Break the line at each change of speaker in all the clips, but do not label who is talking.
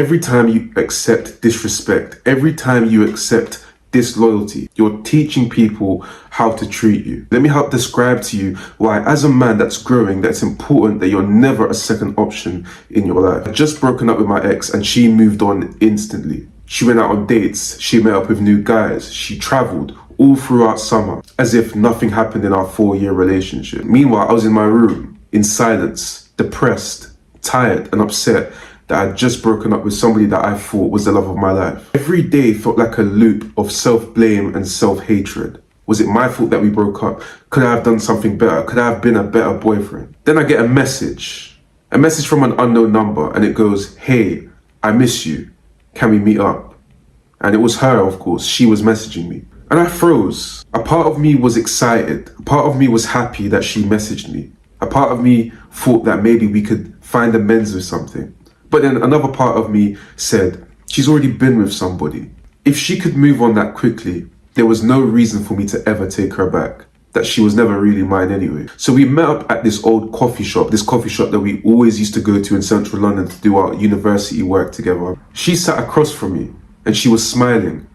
Every time you accept disrespect, every time you accept disloyalty, you're teaching people how to treat you. Let me help describe to you why, as a man that's growing, that's important that you're never a second option in your life. I'd just broken up with my ex and she moved on instantly. She went out on dates, she met up with new guys, she traveled all throughout summer as if nothing happened in our 4-year relationship. Meanwhile, I was in my room in silence, depressed, tired and upset that I'd just broken up with somebody that I thought was the love of my life. Every day felt like a loop of self-blame and self-hatred. Was it my fault that we broke up? Could I have done something better? Could I have been a better boyfriend? Then I get a message from an unknown number, and it goes, "Hey, I miss you. Can we meet up?" And it was her, of course. She was messaging me. And I froze. A part of me was excited. A part of me was happy that she messaged me. A part of me thought that maybe we could find amends with something. But then another part of me said, she's already been with somebody. If she could move on that quickly, there was no reason for me to ever take her back. That she was never really mine anyway. So we met up at this old coffee shop that we always used to go to in central London to do our university work together. She sat across from me and she was smiling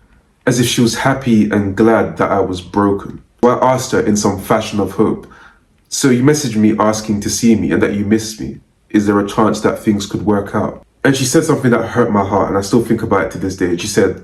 as if she was happy and glad that I was broken. So I asked her in some fashion of hope, "So you messaged me asking to see me and that you missed me. Is there a chance that things could work out?" And she said something that hurt my heart, and I still think about it to this day. She said,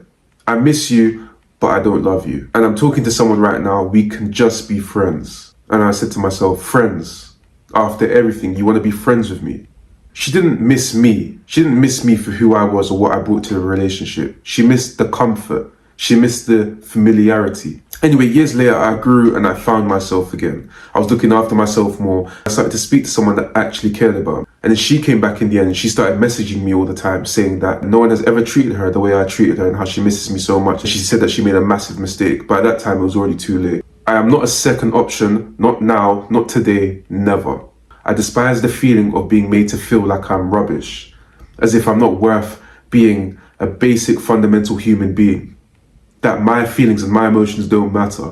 "I miss you, but I don't love you. And I'm talking to someone right now, we can just be friends." And I said to myself, friends? After everything, you want to be friends with me? She didn't miss me. She didn't miss me for who I was or what I brought to the relationship. She missed the comfort. She missed the familiarity. Anyway, years later, I grew and I found myself again. I was looking after myself more. I started to speak to someone that actually cared about me. And then she came back in the end and she started messaging me all the time saying that no one has ever treated her the way I treated her and how she misses me so much. And she said that she made a massive mistake. By that time, it was already too late. I am not a second option, not now, not today, never. I despise the feeling of being made to feel like I'm rubbish, as if I'm not worth being a basic fundamental human being. That my feelings and my emotions don't matter.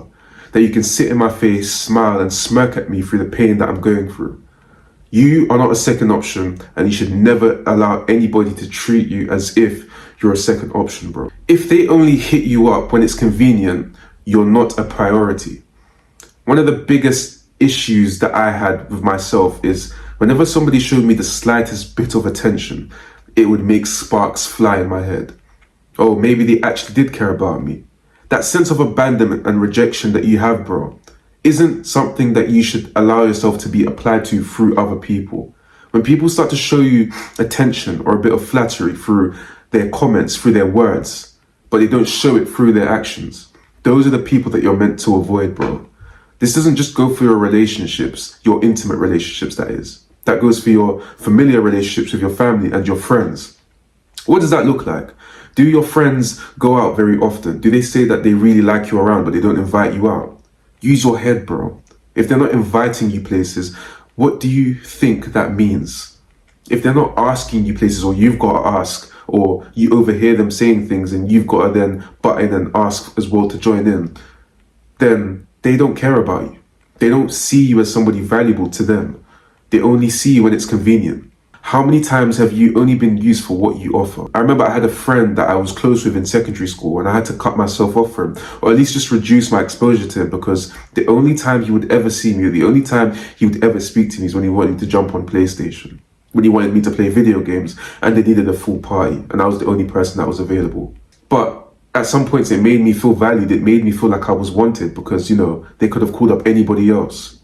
That you can sit in my face, smile and smirk at me through the pain that I'm going through. You are not a second option and you should never allow anybody to treat you as if you're a second option, bro. If they only hit you up when it's convenient, you're not a priority. One of the biggest issues that I had with myself is whenever somebody showed me the slightest bit of attention, it would make sparks fly in my head. Oh, maybe they actually did care about me. That sense of abandonment and rejection that you have, bro, isn't something that you should allow yourself to be applied to through other people. When people start to show you attention or a bit of flattery through their comments, through their words, but they don't show it through their actions, those are the people that you're meant to avoid, bro. This doesn't just go for your relationships, your intimate relationships, that is. That goes for your familiar relationships with your family and your friends. What does that look like? Do your friends go out very often? Do they say that they really like you around, but they don't invite you out? Use your head, bro. If they're not inviting you places, what do you think that means? If they're not asking you places, or you've got to ask, or you overhear them saying things and you've got to then butt in and ask as well to join in, then they don't care about you. They don't see you as somebody valuable to them. They only see you when it's convenient. How many times have you only been used for what you offer? I remember I had a friend that I was close with in secondary school and I had to cut myself off for him, or at least just reduce my exposure to him, because the only time he would ever see me, or the only time he would ever speak to me is when he wanted me to jump on PlayStation, when he wanted me to play video games and they needed a full party and I was the only person that was available. But at some points it made me feel valued, it made me feel like I was wanted because, you know, they could have called up anybody else.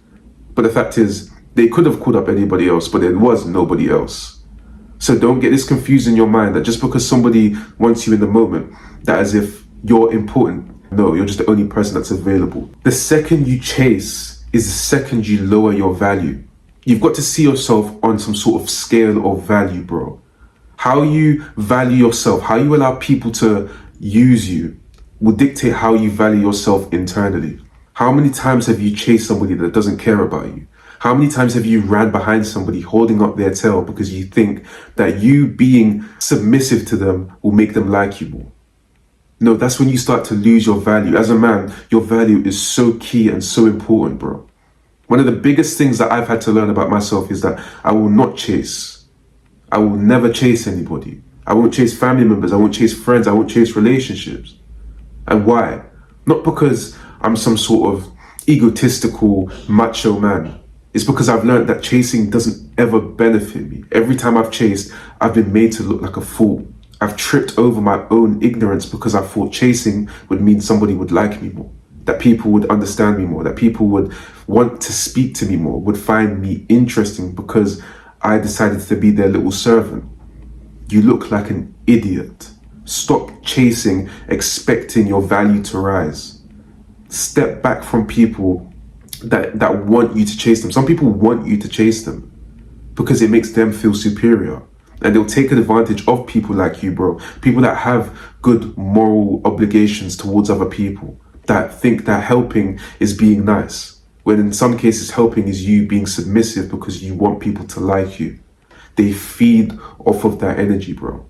But the fact is, they could have called up anybody else, but there was nobody else. So don't get this confused in your mind that just because somebody wants you in the moment, that as if you're important. No, you're just the only person that's available. The second you chase is the second you lower your value. You've got to see yourself on some sort of scale of value, bro. How you value yourself, how you allow people to use you will dictate how you value yourself internally. How many times have you chased somebody that doesn't care about you? How many times have you ran behind somebody holding up their tail because you think that you being submissive to them will make them like you more? No, that's when you start to lose your value. As a man, your value is so key and so important, bro. One of the biggest things that I've had to learn about myself is that I will not chase. I will never chase anybody. I won't chase family members. I won't chase friends. I won't chase relationships. And why? Not because I'm some sort of egotistical macho man. It's because I've learned that chasing doesn't ever benefit me. Every time I've chased, I've been made to look like a fool. I've tripped over my own ignorance because I thought chasing would mean somebody would like me more, that people would understand me more, that people would want to speak to me more, would find me interesting because I decided to be their little servant. You look like an idiot. Stop chasing, expecting your value to rise. Step back from people that want you to chase them. Some people want you to chase them because it makes them feel superior. And they'll take advantage of people like you, bro. People that have good moral obligations towards other people, that think that helping is being nice, when in some cases helping is you being submissive because you want people to like you. They feed off of that energy, bro.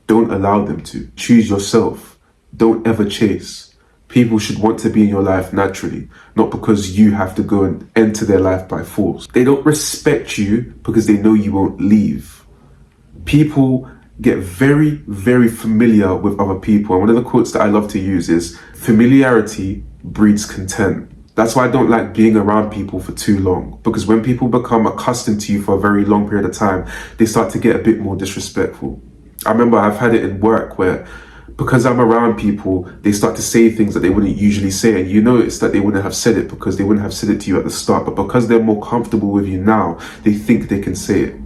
Don't allow them to. Choose yourself. Don't ever chase. People should want to be in your life naturally, not because you have to go and enter their life by force. They don't respect you because they know you won't leave. People get very, very familiar with other people. And one of the quotes that I love to use is, familiarity breeds content. That's why I don't like being around people for too long, because when people become accustomed to you for a very long period of time, they start to get a bit more disrespectful. I remember I've had it in work where, because I'm around people, they start to say things that they wouldn't usually say. And you notice that they wouldn't have said it because they wouldn't have said it to you at the start. But because they're more comfortable with you now, they think they can say it.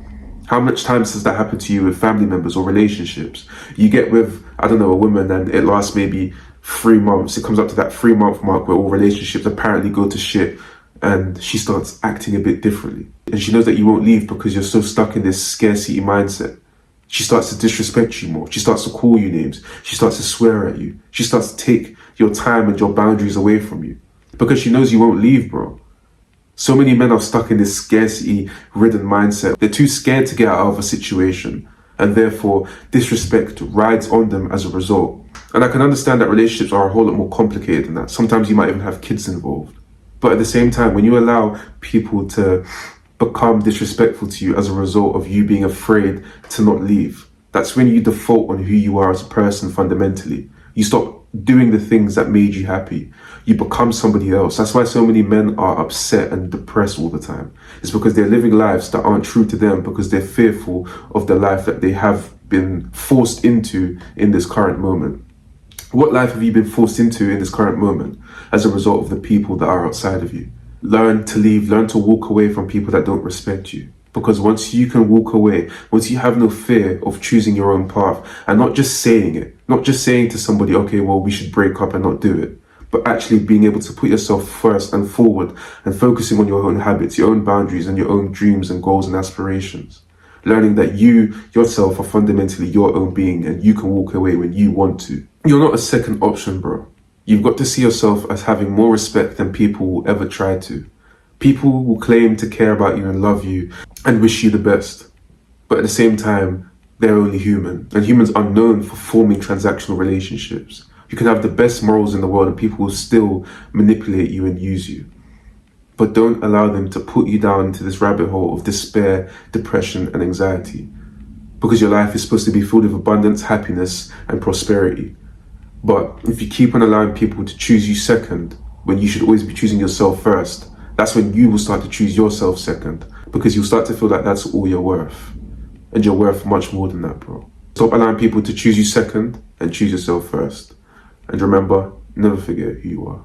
How much times has that happened to you with family members or relationships? You get with, I don't know, a woman and it lasts maybe 3 months. It comes up to that 3-month mark where all relationships apparently go to shit. And she starts acting a bit differently. And she knows that you won't leave because you're so stuck in this scarcity mindset. She starts to disrespect you more. She starts to call you names. She starts to swear at you. She starts to take your time and your boundaries away from you because she knows you won't leave, bro. So many men are stuck in this scarcity-ridden mindset. They're too scared to get out of a situation, and therefore disrespect rides on them as a result. And I can understand that relationships are a whole lot more complicated than that. Sometimes you might even have kids involved. But at the same time, when you allow people to become disrespectful to you as a result of you being afraid to not leave, that's when you default on who you are as a person fundamentally. You stop doing the things that made you happy. You become somebody else. That's why so many men are upset and depressed all the time. It's because they're living lives that aren't true to them because they're fearful of the life that they have been forced into in this current moment. What life have you been forced into in this current moment as a result of the people that are outside of you? Learn to leave, learn to walk away from people that don't respect you. Because once you can walk away, once you have no fear of choosing your own path and not just saying it, not just saying to somebody, okay, well, we should break up and not do it, but actually being able to put yourself first and forward and focusing on your own habits, your own boundaries and your own dreams and goals and aspirations. Learning that you yourself are fundamentally your own being and you can walk away when you want to. You're not a second option, bro. You've got to see yourself as having more respect than people will ever try to. People will claim to care about you and love you and wish you the best. But at the same time, they're only human. And humans are known for forming transactional relationships. You can have the best morals in the world and people will still manipulate you and use you. But don't allow them to put you down into this rabbit hole of despair, depression, and anxiety. Because your life is supposed to be filled with abundance, happiness, and prosperity. But if you keep on allowing people to choose you second, when you should always be choosing yourself first, that's when you will start to choose yourself second, because you'll start to feel like that's all you're worth. And you're worth much more than that, bro. Stop allowing people to choose you second and choose yourself first. And remember, never forget who you are.